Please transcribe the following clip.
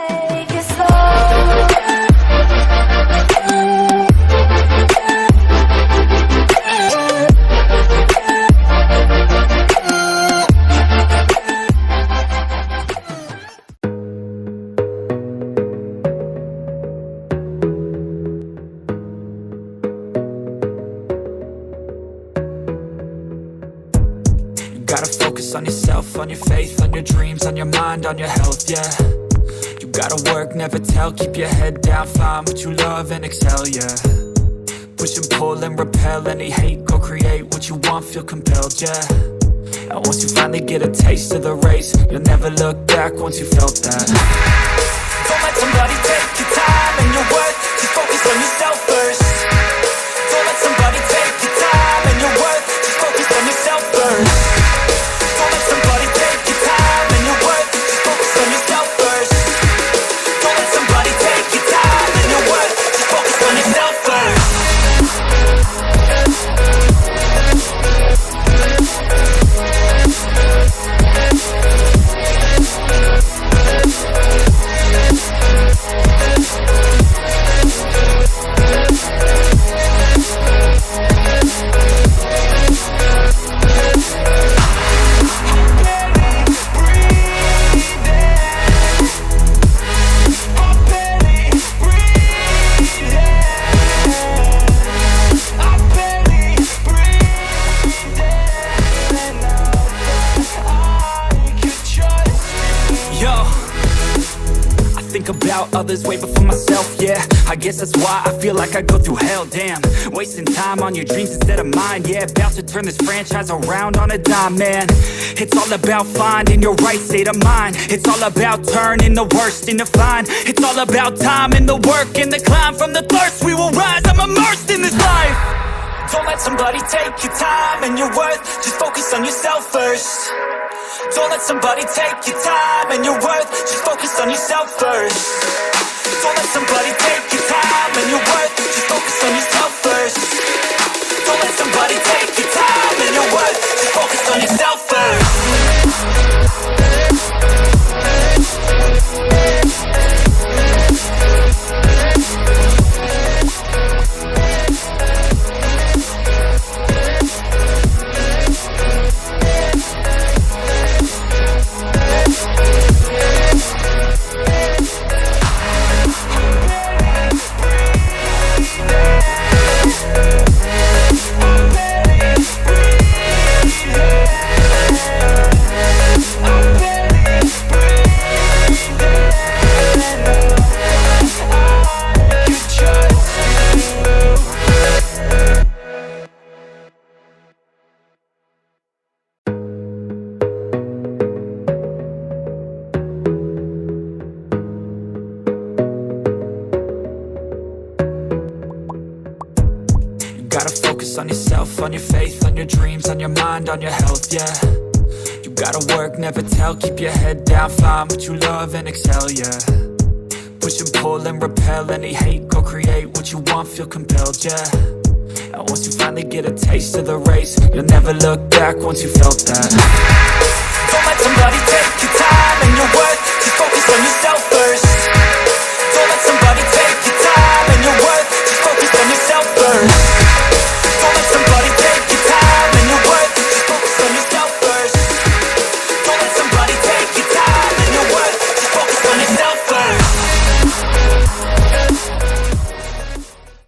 take it slow. Gotta focus on yourself, on your faith, on your dreams, on your mind, on your health, yeah. You gotta work, never tell, keep your head down, find what you love and excel, yeah. Push and pull and repel any hate, go create what you want, feel compelled, yeah. And once you finally get a taste of the race, you'll never look back once you felt that. Don't let somebody take your time and your worth, just focus on yourself first. Don't let somebody take your time and your worth, just focus on yourself first. Don't let somebody take your time and your worth, just focus on yourself first. Don't let somebody take your time and your worth, just focus on yourself first. About others way before myself, yeah. I guess that's why I feel like I go through hell, damn. Wasting time on your dreams instead of mine, yeah. About to turn this franchise around on a dime, man. It's all about finding your right state of mind. It's all about turning the worst into fine. It's all about time and the work and the climb. From the thirst we will rise, I'm immersed in this life. Don't let somebody take your time and your worth, just focus on yourself first. Don't let somebody take your time and your worth, just focus on yourself first. Don't let somebody take your time and your worth, just focus on yourself first. Don't let somebody take your time and your worth, just focus on yourself first. Gotta focus on yourself, on your faith, on your dreams, on your mind, on your health, yeah. You gotta work, never tell, keep your head down, find what you love and excel, yeah. Push and pull and repel any hate, go create what you want, feel compelled, yeah. And once you finally get a taste of the race, you'll never look back once you felt that. Don't let somebody take your time and your worth, just focus on yourself first. Don't let somebody take your time and your worth, just focus on yourself first.